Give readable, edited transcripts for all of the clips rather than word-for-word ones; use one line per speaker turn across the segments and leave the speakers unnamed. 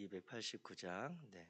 289장. 네.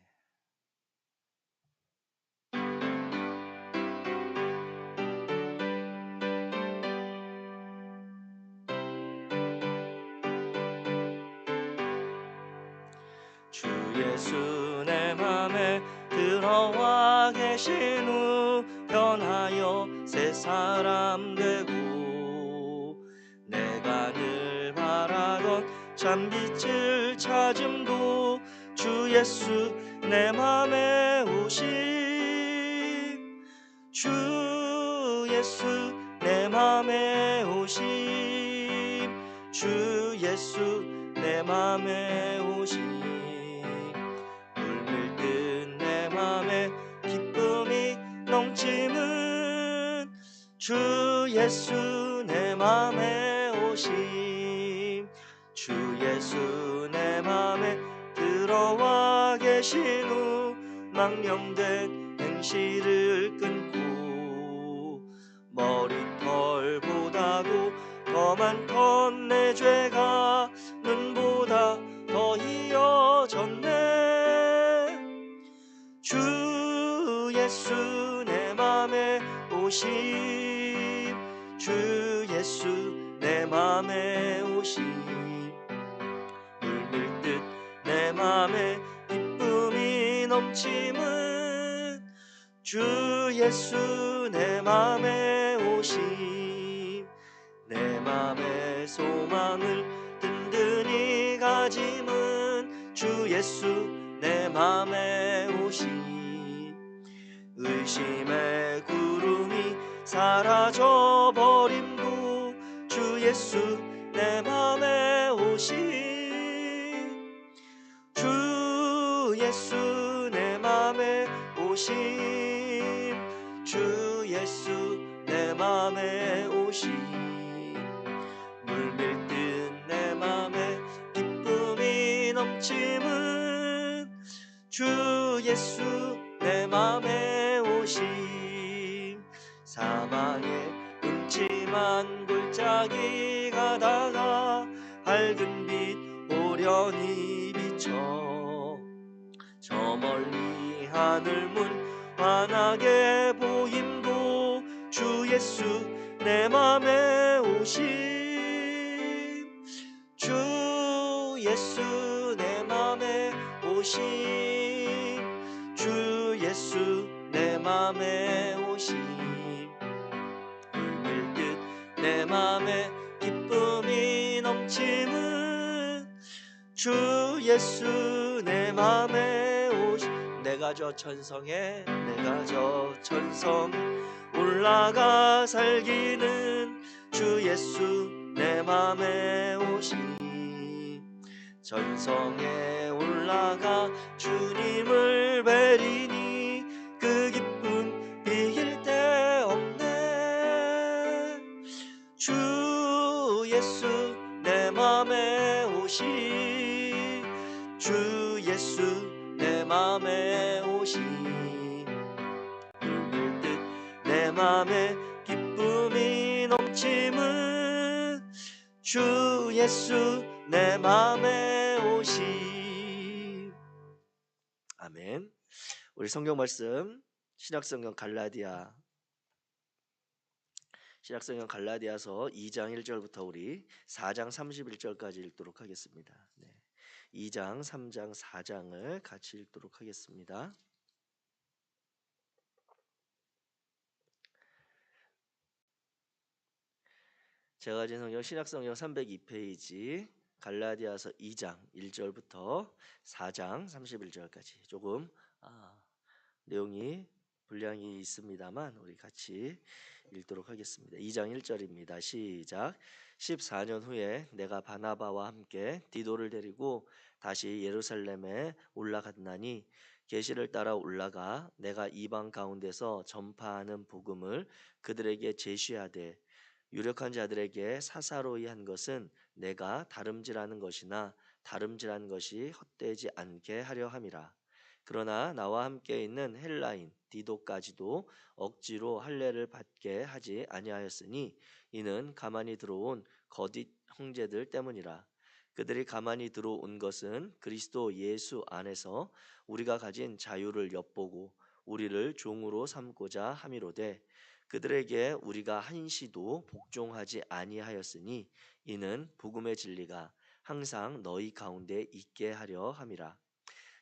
주 예수 내 맘에 들어와 계신 후 변하여 새 사람 되고, 내가 늘 바라던 참 빛을 찾음도 주 예수 내 맘에 오심. 주 예수 내 맘에 오심. 주 예수 내 맘에 오심. 물밀듯 내 맘에 기쁨이 넘치는 주 예수 내 맘에 오심. 주 예수 내 맘에 들어와 계신 후 망령된 행실을 끊고, 머리털보다도 더 많던 내 죄가 눈보다 더 이어졌네. 주 예수 내 맘에 오심. 주 예수 내 맘에 오심. 물밀듯 내 맘에 기쁨이 넘치는 주 예수 내 맘에 오심. 내 맘의 소망을 든든히 가짐은 주 예수 내 맘에 오심. 의심의 구름이 사라져 버림도 주 예수 내 맘에 오심. 주 예수 내 맘에 오심. 주 예수 내 맘에 오심. 물밀듯 내 맘에 기쁨이 넘치는 주 예수 내 맘에 오심. 사망의 음침한 골짜기 가다가 밝은 빛 오련히 비쳐 저 멀리 하늘 문 환하게 보임도 주 예수 내 맘에 오심. 주 예수 내 맘에 오심. 주 예수 내 맘에 오심. 물밀듯 내 맘에 기쁨이 넘치는 주 예수 내 맘에 오심. 내가 저 천성에 올라가 살기는 주 예수 내 맘에 오심. 전성에 올라가 주님을 뵈리니 그 기쁨 비길 데 없네. 주 예수 내 맘에 오심. 주 예수 내 맘에 오심. 물밀듯 내 맘에 기쁨이 넘치는 주 예수 내 맘에 오심. 아멘. 우리 성경 말씀 신약성경 갈라디아서 2장 1절부터 우리 4장 31절까지 읽도록 하겠습니다. 2장, 3장, 4장을 같이 읽도록 하겠습니다. 제가 가진 성경 신약성경 302페이지 갈라디아서 2장 1절부터 4장 31절까지 조금 내용이 분량이 있습니다만 우리 같이 읽도록 하겠습니다. 2장 1절입니다. 시작. 14년 후에 내가 바나바와 함께 디도를 데리고 다시 예루살렘에 올라갔나니, 계시를 따라 올라가 내가 이방 가운데서 전파하는 복음을 그들에게 제시하되, 유력한 자들에게 사사로이 한 것은 내가 다름질하는 것이나 다름질한 것이 헛되지 않게 하려 함이라. 그러나 나와 함께 있는 헬라인 디도까지도 억지로 할례를 받게 하지 아니하였으니 이는 가만히 들어온 거짓 형제들 때문이라. 그들이 가만히 들어온 것은 그리스도 예수 안에서 우리가 가진 자유를 엿보고 우리를 종으로 삼고자 함이로되 그들에게 우리가 한시도 복종하지 아니하였으니 이는 복음의 진리가 항상 너희 가운데 있게 하려 함이라.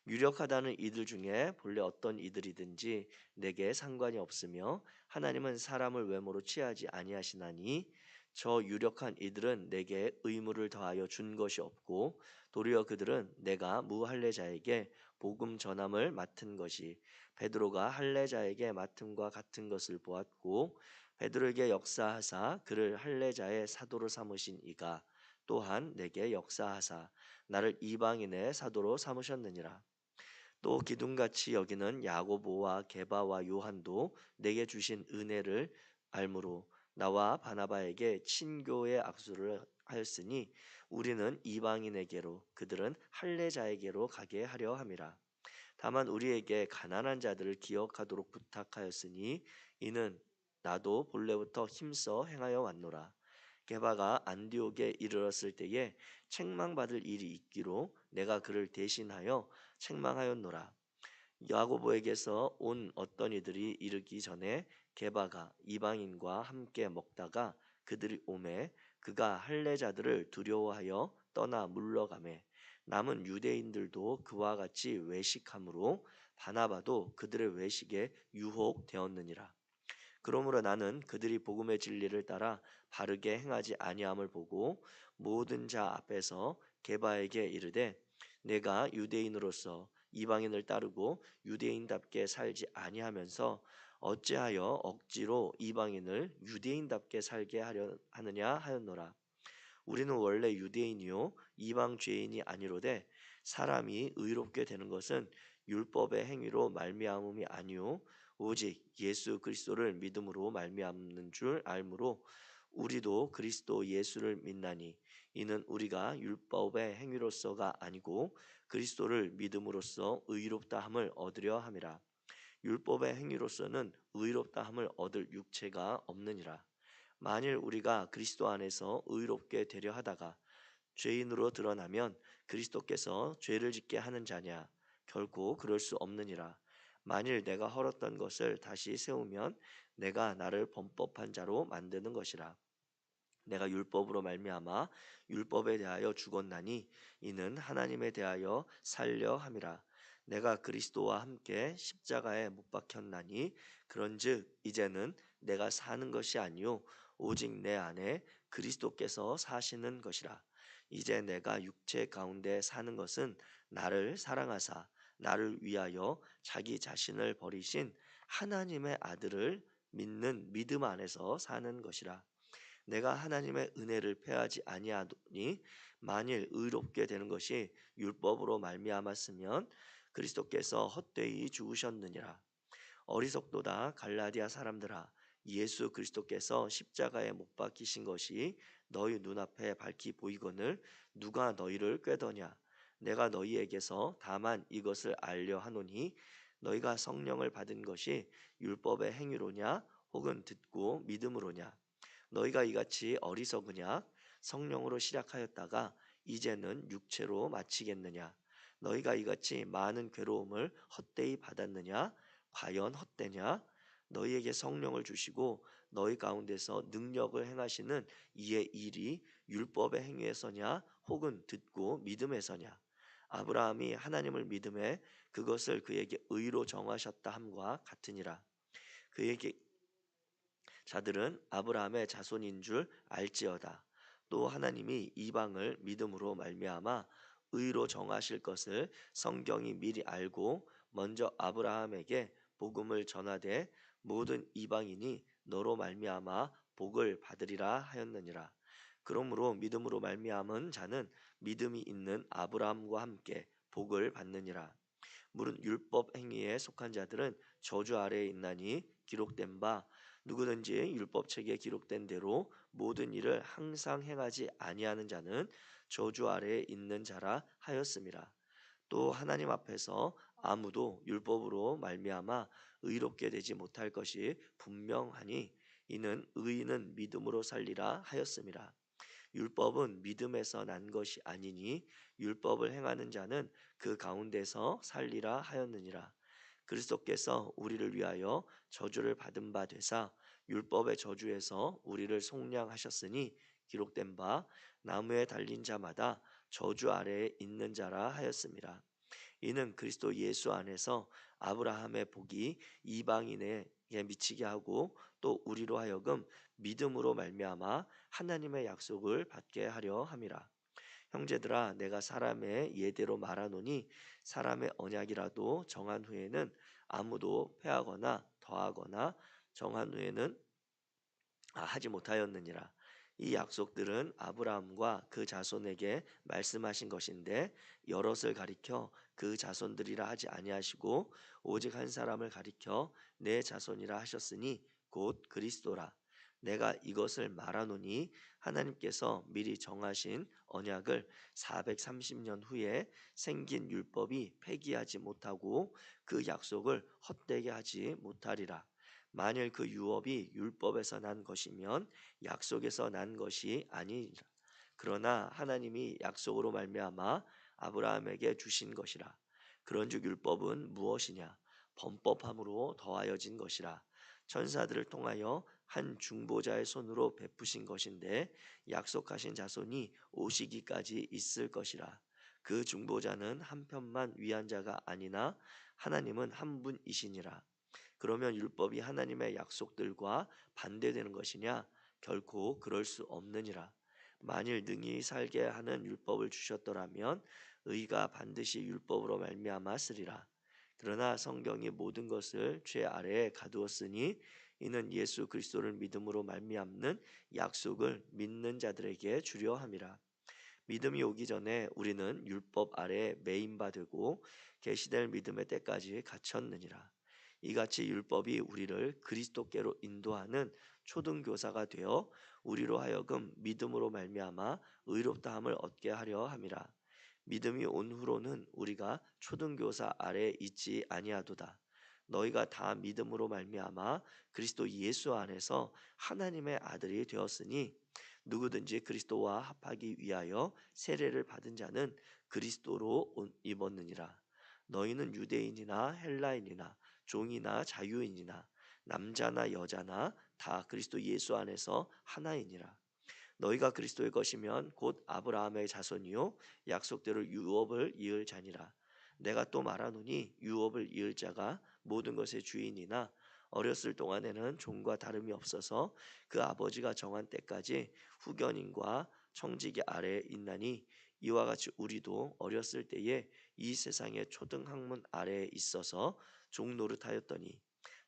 유력하다는 이들 중에 본래 어떤 이들이든지 내게 상관이 없으며 하나님은 사람을 외모로 취하지 아니하시나니 저 유력한 이들은 내게 의무를 더하여 준 것이 없고 도리어 그들은 내가 무할례자에게 복음 전함을 맡은 것이 베드로가 할례자에게 맡음과 같은 것을 보았고 베드로에게 역사하사 그를 할례자의 사도로 삼으신 이가 또한 내게 역사하사 나를 이방인의 사도로 삼으셨느니라. 또 기둥같이 여기는 야고보와 게바와 요한도 내게 주신 은혜를 알므로 나와 바나바에게 친교의 악수를 하였으니 우리는 이방인에게로 그들은 할례자에게로 가게 하려 함이라. 다만 우리에게 가난한 자들을 기억하도록 부탁하였으니 이는 나도 본래부터 힘써 행하여 왔노라. 게바가 안디옥에 이르렀을 때에 책망받을 일이 있기로 내가 그를 대신하여 책망하였노라. 야고보에게서 온 어떤 이들이 이르기 전에 게바가 이방인과 함께 먹다가 그들이 오매 그가 할례자들을 두려워하여 떠나 물러가매 남은 유대인들도 그와 같이 외식함으로 바나바도 그들의 외식에 유혹되었느니라. 그러므로 나는 그들이 복음의 진리를 따라 바르게 행하지 아니함을 보고 모든 자 앞에서 게바에게 이르되 내가 유대인으로서 이방인을 따르고 유대인답게 살지 아니하면서 어찌하여 억지로 이방인을 유대인답게 살게 하려 하느냐 하였노라. 우리는 원래 유대인이요 이방 죄인이 아니로되 사람이 의롭게 되는 것은 율법의 행위로 말미암음이 아니요 오직 예수 그리스도를 믿음으로 말미암는 줄 알므로 우리도 그리스도 예수를 믿나니 이는 우리가 율법의 행위로서가 아니고 그리스도를 믿음으로써 의롭다함을 얻으려 함이라. 율법의 행위로서는 의롭다함을 얻을 육체가 없느니라. 만일 우리가 그리스도 안에서 의롭게 되려 하다가 죄인으로 드러나면 그리스도께서 죄를 짓게 하는 자냐? 결코 그럴 수 없느니라. 만일 내가 헐었던 것을 다시 세우면 내가 나를 범법한 자로 만드는 것이라. 내가 율법으로 말미암아 율법에 대하여 죽었나니 이는 하나님에 대하여 살려 함이라. 내가 그리스도와 함께 십자가에 못 박혔나니 그런즉 이제는 내가 사는 것이 아니요 오직 내 안에 그리스도께서 사시는 것이라. 이제 내가 육체 가운데 사는 것은 나를 사랑하사 나를 위하여 자기 자신을 버리신 하나님의 아들을 믿는 믿음 안에서 사는 것이라. 내가 하나님의 은혜를 패하지 아니하노니 만일 의롭게 되는 것이 율법으로 말미암았으면 그리스도께서 헛되이 죽으셨느니라. 어리석도다 갈라디아 사람들아 예수 그리스도께서 십자가에 못 박히신 것이 너희 눈앞에 밝히 보이거늘 누가 너희를 꾀더냐. 내가 너희에게서 다만 이것을 알려 하노니 너희가 성령을 받은 것이 율법의 행위로냐 혹은 듣고 믿음으로냐. 너희가 이같이 어리석으냐 성령으로 시작하였다가 이제는 육체로 마치겠느냐. 너희가 이같이 많은 괴로움을 헛되이 받았느냐. 과연 헛되냐. 너희에게 성령을 주시고 너희 가운데서 능력을 행하시는 이의 일이 율법의 행위에서냐 혹은 듣고 믿음에서냐. 아브라함이 하나님을 믿음에 그것을 그에게 의로 정하셨다 함과 같으니라. 그에게 자들은 아브라함의 자손인 줄 알지어다. 또 하나님이 이방을 믿음으로 말미암아 의로 정하실 것을 성경이 미리 알고 먼저 아브라함에게 복음을 전하되 모든 이방인이 너로 말미암아 복을 받으리라 하였느니라. 그러므로 믿음으로 말미암은 자는 믿음이 있는 아브라함과 함께 복을 받느니라. 물은 율법 행위에 속한 자들은 저주 아래에 있나니 기록된 바 누구든지 율법책에 기록된 대로 모든 일을 항상 행하지 아니하는 자는 저주 아래에 있는 자라 하였음이라. 또 하나님 앞에서 아무도 율법으로 말미암아 의롭게 되지 못할 것이 분명하니 이는 의인은 믿음으로 살리라 하였음이라. 율법은 믿음에서 난 것이 아니니 율법을 행하는 자는 그 가운데서 살리라 하였느니라. 그리스도께서 우리를 위하여 저주를 받은 바 되사 율법의 저주에서 우리를 속량하셨으니 기록된 바 나무에 달린 자마다 저주 아래에 있는 자라 하였습니다. 이는 그리스도 예수 안에서 아브라함의 복이 이방인에게 미치게 하고 또 우리로 하여금 믿음으로 말미암아 하나님의 약속을 받게 하려 함이라. 형제들아, 내가 사람의 예대로 말하노니 사람의 언약이라도 정한 후에는 아무도 패하거나 더하거나 정한 후에는 하지 못하였느니라. 이 약속들은 아브라함과 그 자손에게 말씀하신 것인데 여럿을 가리켜 그 자손들이라 하지 아니하시고 오직 한 사람을 가리켜 내 자손이라 하셨으니 곧 그리스도라. 내가 이것을 말하노니 하나님께서 미리 정하신 언약을 430년 후에 생긴 율법이 폐기하지 못하고 그 약속을 헛되게 하지 못하리라. 만일 그 유업이 율법에서 난 것이면 약속에서 난 것이 아니니라. 그러나 하나님이 약속으로 말미암아 아브라함에게 주신 것이라. 그런즉 율법은 무엇이냐? 범법함으로 더하여진 것이라. 천사들을 통하여 한 중보자의 손으로 베푸신 것인데 약속하신 자손이 오시기까지 있을 것이라. 그 중보자는 한편만 위한 자가 아니나 하나님은 한 분이시니라. 그러면 율법이 하나님의 약속들과 반대되는 것이냐? 결코 그럴 수 없느니라. 만일 능히 살게 하는 율법을 주셨더라면 의가 반드시 율법으로 말미암아 쓰리라. 그러나 성경이 모든 것을 죄 아래에 가두었으니 이는 예수 그리스도를 믿음으로 말미암는 약속을 믿는 자들에게 주려 함이라. 믿음이 오기 전에 우리는 율법 아래에 매인 바 되고 계시될 믿음의 때까지 갇혔느니라. 이같이 율법이 우리를 그리스도께로 인도하는 초등교사가 되어 우리로 하여금 믿음으로 말미암아 의롭다함을 얻게 하려 함이라. 믿음이 온 후로는 우리가 초등교사 아래에 있지 아니하도다. 너희가 다 믿음으로 말미암아 그리스도 예수 안에서 하나님의 아들이 되었으니 누구든지 그리스도와 합하기 위하여 세례를 받은 자는 그리스도로 입었느니라. 너희는 유대인이나 헬라인이나 종이나 자유인이나 남자나 여자나 다 그리스도 예수 안에서 하나이니라. 너희가 그리스도의 것이면 곧 아브라함의 자손이요 약속대로 유업을 이을 자니라. 내가 또 말하노니 유업을 이을 자가 모든 것의 주인이나 어렸을 동안에는 종과 다름이 없어서 그 아버지가 정한 때까지 후견인과 청지기 아래에 있나니 이와 같이 우리도 어렸을 때에 이 세상의 초등학문 아래에 있어서 종 노릇하였더니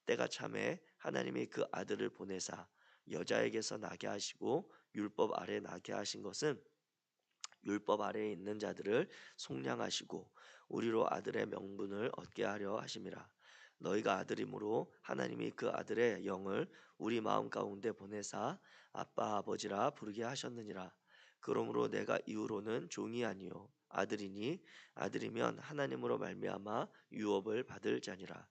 때가 참에 하나님이 그 아들을 보내사 여자에게서 나게 하시고 율법 아래 나게 하신 것은 율법 아래에 있는 자들을 속량하시고 우리로 아들의 명분을 얻게 하려 하심이라. 너희가 아들이므로 하나님이 그 아들의 영을 우리 마음 가운데 보내사 아빠 아버지라 부르게 하셨느니라. 그러므로 내가 이후로는 종이 아니요 아들이니 아들이면 하나님으로 말미암아 유업을 받을 자니라.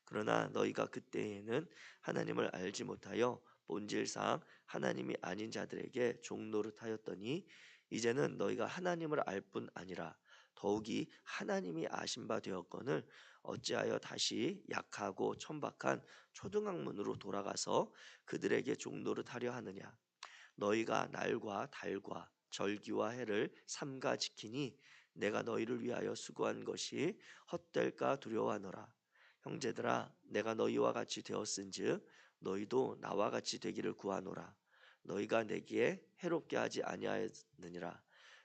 그러나 너희가 그때에는 하나님을 알지 못하여 본질상 하나님이 아닌 자들에게 종노릇하였더니 이제는 너희가 하나님을 알 뿐 아니라 더욱이 하나님이 아신 바 되었거늘 어찌하여 다시 약하고 천박한 초등학문으로 돌아가서 그들에게 종노릇하려 하느냐? 너희가 날과 달과 절기와 해를 삼가 지키니 내가 너희를 위하여 수고한 것이 헛될까 두려워하노라. 형제들아, 내가 너희와 같이 되었은즉 너희도 나와 같이 되기를 구하노라. 너희가 내게 해롭게 하지 아니하였느니라.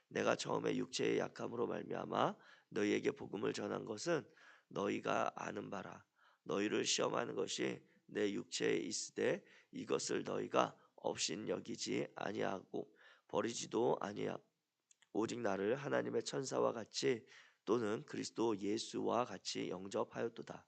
내가 처음에 육체의 약함으로 말미암아 너희에게 복음을 전한 것은 너희가 아는 바라. 너희를 시험하는 것이 내 육체에 있으되 이것을 너희가 없인 여기지 아니하고 버리지도 아니하 오직 나를 하나님의 천사와 같이 또는 그리스도 예수와 같이 영접하였도다.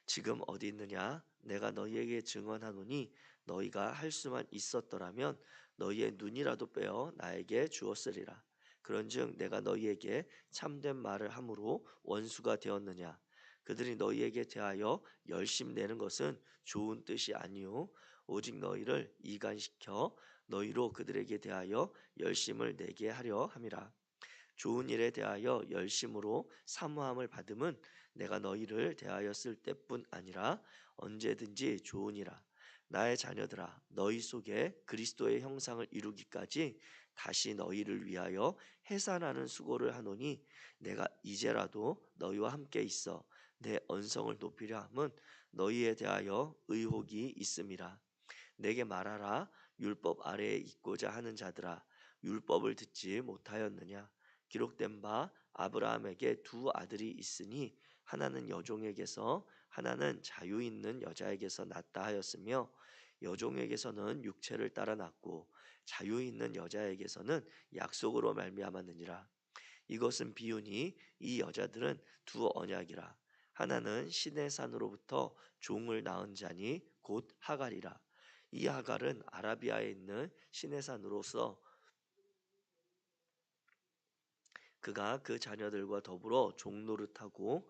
지금 어디 있느냐? 내가 너희에게 증언하노니 너희가 할 수만 있었더라면 너희의 눈이라도 빼어 나에게 주었으리라. 그런즉 내가 너희에게 참된 말을 함으로 원수가 되었느냐? 그들이 너희에게 대하여 열심 내는 것은 좋은 뜻이 아니요 오직 너희를 이간시켜 너희로 그들에게 대하여 열심을 내게 하려 함이라. 좋은 일에 대하여 열심으로 사모함을 받음은 내가 너희를 대하였을 때뿐 아니라 언제든지 좋으니라. 나의 자녀들아, 너희 속에 그리스도의 형상을 이루기까지 다시 너희를 위하여 해산하는 수고를 하노니, 내가 이제라도 너희와 함께 있어 내 언성을 높이려 함은 너희에 대하여 의혹이 있음이라. 내게 말하라. 율법 아래에 있고자 하는 자들아, 율법을 듣지 못하였느냐? 기록된 바 아브라함에게 두 아들이 있으니 하나는 여종에게서 하나는 자유 있는 여자에게서 났다 하였으며, 여종에게서는 육체를 따라 났고 자유 있는 여자에게서는 약속으로 말미암았느니라. 이것은 비유니 이 여자들은 두 언약이라. 하나는 신의 산으로부터 종을 낳은 자니 곧 하갈이라. 이 하갈은 아라비아에 있는 신의 산으로서 그가 그 자녀들과 더불어 종노릇하고,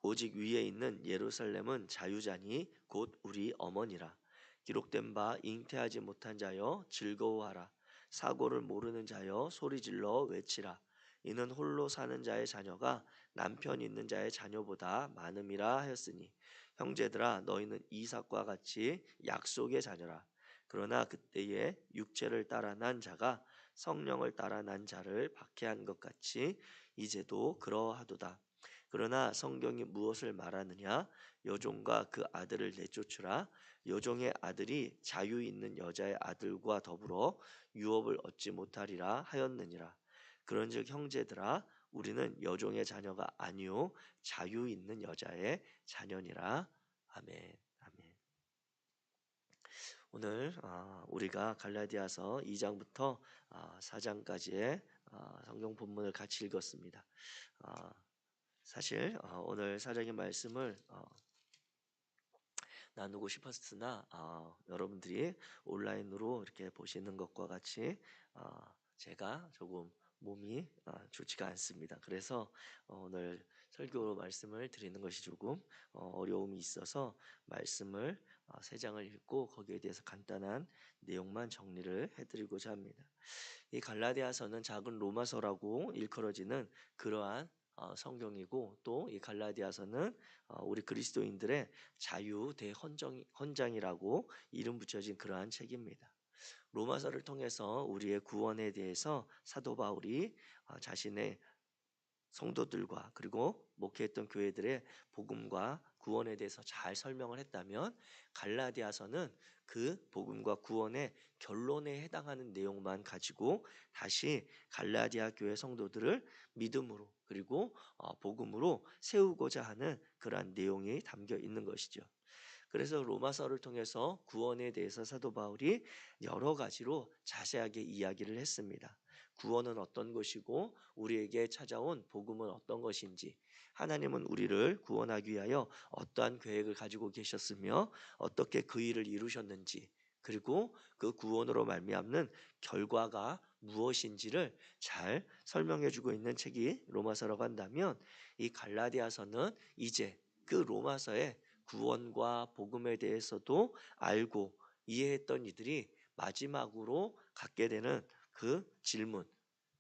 오직 위에 있는 예루살렘은 자유자니 곧 우리 어머니라. 기록된 바 잉태하지 못한 자여 즐거워하라. 사고를 모르는 자여 소리질러 외치라. 이는 홀로 사는 자의 자녀가 남편 있는 자의 자녀보다 많음이라 하였으니, 형제들아, 너희는 이삭과 같이 약속의 자녀라. 그러나 그때에 육체를 따라 난 자가 성령을 따라 난 자를 박해한 것 같이 이제도 그러하도다. 그러나 성경이 무엇을 말하느냐? 여종과 그 아들을 내쫓으라. 여종의 아들이 자유 있는 여자의 아들과 더불어 유업을 얻지 못하리라 하였느니라. 그런즉 형제들아, 우리는 여종의 자녀가 아니요 자유 있는 여자의 자녀니라. 아멘. 아멘. 오늘 우리가 갈라디아서 2장부터 4장까지의 성경 본문을 같이 읽었습니다. 사실 오늘 사장의 말씀을 나누고 싶었으나 여러분들이 온라인으로 이렇게 보시는 것과 같이 제가 조금 몸이 좋지가 않습니다. 그래서 오늘 설교 말씀을 드리는 것이 조금 어려움이 있어서 말씀을 3장을 읽고 거기에 대해서 간단한 내용만 정리를 해드리고자 합니다. 이 갈라디아서는 작은 로마서라고 일컬어지는 그러한 성경이고, 또 이 갈라디아서는 우리 그리스도인들의 자유 대헌장이라고 이름 붙여진 그러한 책입니다. 로마서를 통해서 우리의 구원에 대해서 사도 바울이 자신의 성도들과 그리고 목회했던 교회들의 복음과 구원에 대해서 잘 설명을 했다면, 갈라디아서는 그 복음과 구원의 결론에 해당하는 내용만 가지고 다시 갈라디아 교회 성도들을 믿음으로 그리고 복음으로 세우고자 하는 그러한 내용이 담겨 있는 것이죠. 그래서 로마서를 통해서 구원에 대해서 사도 바울이 여러 가지로 자세하게 이야기를 했습니다. 구원은 어떤 것이고 우리에게 찾아온 복음은 어떤 것인지, 하나님은 우리를 구원하기 위하여 어떠한 계획을 가지고 계셨으며 어떻게 그 일을 이루셨는지, 그리고 그 구원으로 말미암는 결과가 무엇인지를 잘 설명해 주고 있는 책이 로마서라고 한다면, 이 갈라디아서는 이제 그 로마서의 구원과 복음에 대해서도 알고 이해했던 이들이 마지막으로 갖게 되는 그 질문,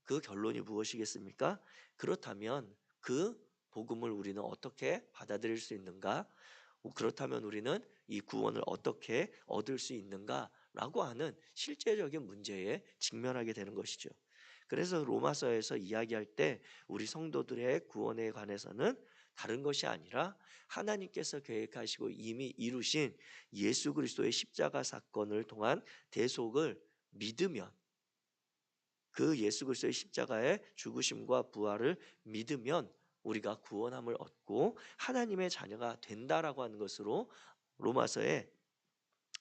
그 결론이 무엇이겠습니까? 그렇다면 그 복음을 우리는 어떻게 받아들일 수 있는가? 그렇다면 우리는 이 구원을 어떻게 얻을 수 있는가? 라고 하는 실제적인 문제에 직면하게 되는 것이죠. 그래서 로마서에서 이야기할 때 우리 성도들의 구원에 관해서는 다른 것이 아니라 하나님께서 계획하시고 이미 이루신 예수 그리스도의 십자가 사건을 통한 대속을 믿으면, 그 예수 그리스도의 십자가의 죽으심과 부활을 믿으면 우리가 구원함을 얻고 하나님의 자녀가 된다라고 하는 것으로 로마서의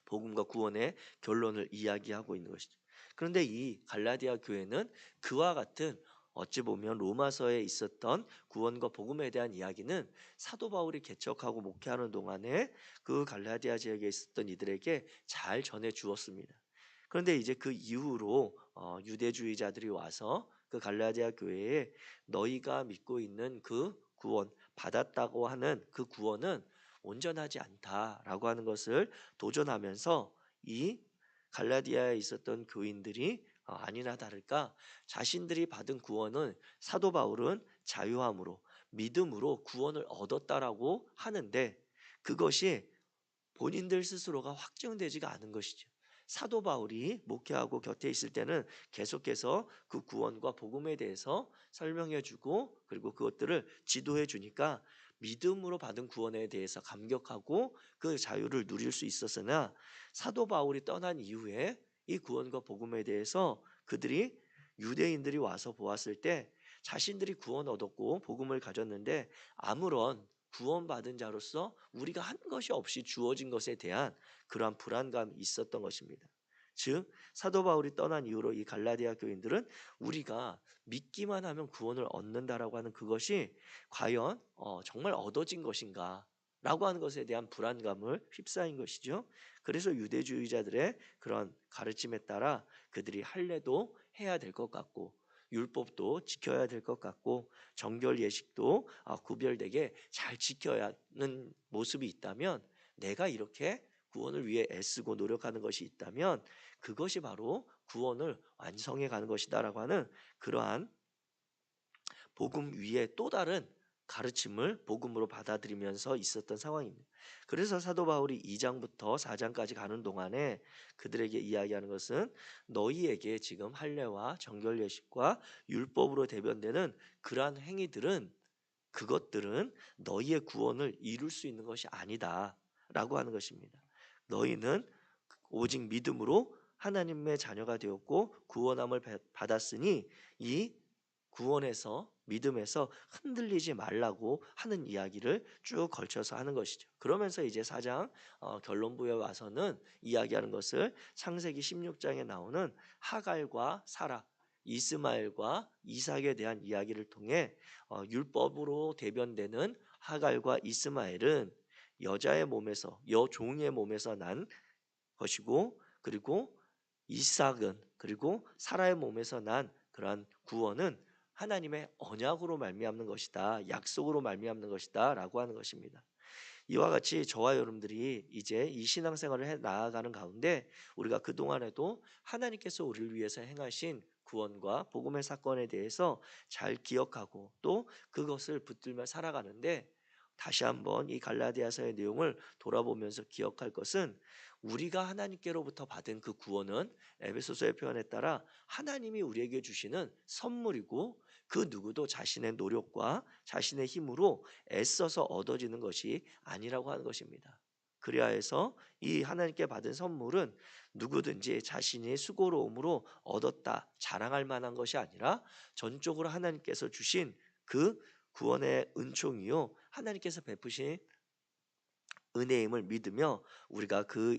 복음과 구원의 결론을 이야기하고 있는 것이죠. 그런데 이 갈라디아 교회는 그와 같은, 어찌 보면 로마서에 있었던 구원과 복음에 대한 이야기는 사도 바울이 개척하고 목회하는 동안에 그 갈라디아 지역에 있었던 이들에게 잘 전해 주었습니다. 그런데 이제 그 이후로 유대주의자들이 와서 그 갈라디아 교회에 너희가 믿고 있는 그 구원, 받았다고 하는 그 구원은 온전하지 않다라고 하는 것을 도전하면서 이 갈라디아에 있었던 교인들이 아니나 다를까 자신들이 받은 구원은 사도 바울은 자유함으로 믿음으로 구원을 얻었다라고 하는데 그것이 본인들 스스로가 확정되지가 않은 것이죠. 사도 바울이 목회하고 곁에 있을 때는 계속해서 그 구원과 복음에 대해서 설명해 주고 그리고 그것들을 지도해 주니까 믿음으로 받은 구원에 대해서 감격하고 그 자유를 누릴 수 있었으나 사도 바울이 떠난 이후에 이 구원과 복음에 대해서 그들이 유대인들이 와서 보았을 때 자신들이 구원 얻었고 복음을 가졌는데 아무런 구원받은 자로서 우리가 한 것이 없이 주어진 것에 대한 그러한 불안감이 있었던 것입니다. 즉 사도 바울이 떠난 이후로 이 갈라디아 교인들은 우리가 믿기만 하면 구원을 얻는다라고 하는 그것이 과연 정말 얻어진 것인가? 라고 하는 것에 대한 불안감을 휩싸인 것이죠. 그래서 유대주의자들의 그런 가르침에 따라 그들이 할례도 해야 될 것 같고 율법도 지켜야 될 것 같고 정결 예식도 구별되게 잘 지켜야 하는 모습이 있다면 내가 이렇게 구원을 위해 애쓰고 노력하는 것이 있다면 그것이 바로 구원을 완성해 가는 것이다라고 하는 그러한 복음 위에 또 다른 가르침을 복음으로 받아들이면서 있었던 상황입니다. 그래서 사도 바울이 2장부터 4장까지 가는 동안에 그들에게 이야기하는 것은 너희에게 지금 할례와 정결 예식과 율법으로 대변되는 그러한 행위들은 그것들은 너희의 구원을 이룰 수 있는 것이 아니다라고 하는 것입니다. 너희는 오직 믿음으로 하나님의 자녀가 되었고 구원함을 받았으니 이 구원에서 믿음에서 흔들리지 말라고 하는 이야기를 쭉 걸쳐서 하는 것이죠. 그러면서 이제 4장 결론부에 와서는 이야기하는 것을 창세기 16장에 나오는 하갈과 사라, 이스마엘과 이삭에 대한 이야기를 통해 율법으로 대변되는 하갈과 이스마엘은 여자의 몸에서 여종의 몸에서 난 것이고 그리고 이삭은 그리고 사라의 몸에서 난 그러한 구원은 하나님의 언약으로 말미암는 것이다. 약속으로 말미암는 것이다라고 하는 것입니다. 이와 같이 저와 여러분들이 이제 이 신앙생활을 해 나아가는 가운데 우리가 그동안에도 하나님께서 우리를 위해서 행하신 구원과 복음의 사건에 대해서 잘 기억하고 또 그것을 붙들며 살아가는데 다시 한번 이 갈라디아서의 내용을 돌아보면서 기억할 것은 우리가 하나님께로부터 받은 그 구원은 에베소서의 표현에 따라 하나님이 우리에게 주시는 선물이고 그 누구도 자신의 노력과 자신의 힘으로 애써서 얻어지는 것이 아니라고 하는 것입니다. 그리하 해서 이 하나님께 받은 선물은 누구든지 자신이 수고로움으로 얻었다 자랑할 만한 것이 아니라 전적으로 하나님께서 주신 그 구원의 은총이요 하나님께서 베푸신 은혜임을 믿으며 우리가 그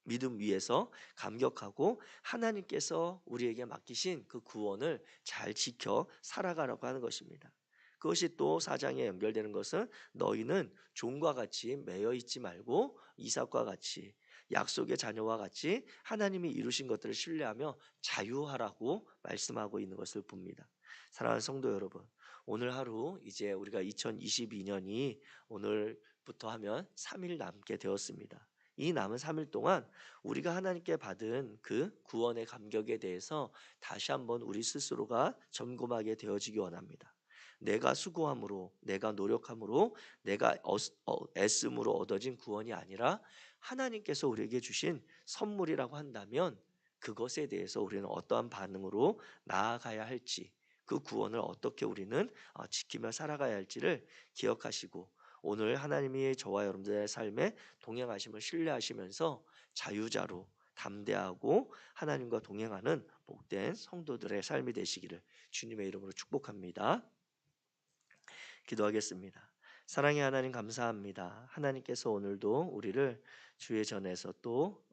믿음 위에서 감격하고 하나님께서 우리에게 맡기신 그 구원을 잘 지켜 살아가라고 하는 것입니다. 그것이 또 4장에 연결되는 것은 너희는 종과 같이 매여 있지 말고 이삭과 같이 약속의 자녀와 같이 하나님이 이루신 것들을 신뢰하며 자유하라고 말씀하고 있는 것을 봅니다. 사랑하는 성도 여러분, 오늘 하루 이제 우리가 2022년이 오늘부터 하면 3일 남게 되었습니다. 이 남은 3일 동안 우리가 하나님께 받은 그 구원의 감격에 대해서 다시 한번 우리 스스로가 점검하게 되어지기 원합니다. 내가 수고함으로, 내가 노력함으로, 내가 애씀으로 얻어진 구원이 아니라 하나님께서 우리에게 주신 선물이라고 한다면 그것에 대해서 우리는 어떠한 반응으로 나아가야 할지 그 구원을 어떻게 우리는 지키며 살아가야 할지를 기억하시고 오늘 하나님이 저와 여러분들의 삶에 동행하심을 신뢰하시면서 자유자로 담대하고 하나님과 동행하는 복된 성도들의 삶이 되시기를 주님의 이름으로 축복합니다. 기도하겠습니다. 사랑의 하나님 감사합니다. 하나님께서 오늘도 우리를 주의 전에서 또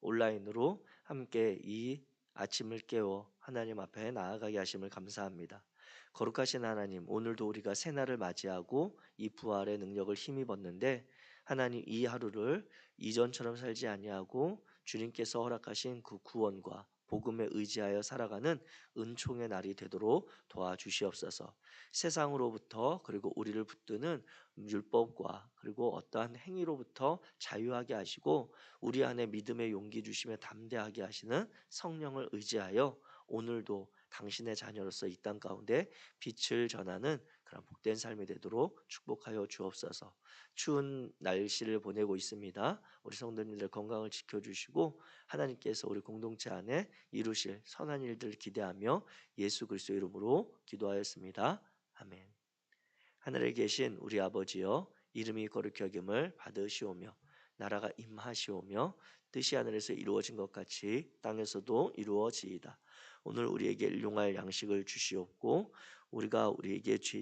온라인으로 함께 이 아침을 깨워 하나님 앞에 나아가게 하심을 감사합니다. 거룩하신 하나님, 오늘도 우리가 새날을 맞이하고 이 부활의 능력을 힘입었는데 하나님 이 하루를 이전처럼 살지 아니하고 주님께서 허락하신 그 구원과 복음에 의지하여 살아가는 은총의 날이 되도록 도와주시옵소서. 세상으로부터 그리고 우리를 붙드는 율법과 그리고 어떠한 행위로부터 자유하게 하시고 우리 안에 믿음의 용기 주시며 담대하게 하시는 성령을 의지하여 오늘도 당신의 자녀로서 이 땅 가운데 빛을 전하는 그런 복된 삶이 되도록 축복하여 주옵소서. 추운 날씨를 보내고 있습니다. 우리 성도님들 건강을 지켜주시고 하나님께서 우리 공동체 안에 이루실 선한 일들 기대하며 예수 그리스도 이름으로 기도하였습니다. 아멘. 하늘에 계신 우리 아버지여, 이름이 거룩히 여김을 받으시오며 나라가 임하시오며 뜻이 하늘에서 이루어진 것 같이 땅에서도 이루어지이다. 오늘 우리에게 일용할 양식을 주시옵고 우리가 우리에게 죄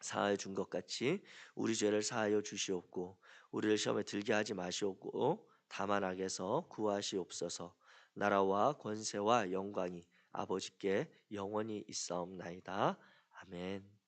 사하여 준 것 같이 우리 죄를 사하여 주시옵고 우리를 시험에 들게 하지 마시옵고 다만 악에서 구하시옵소서. 나라와 권세와 영광이 아버지께 영원히 있사옵나이다. 아멘.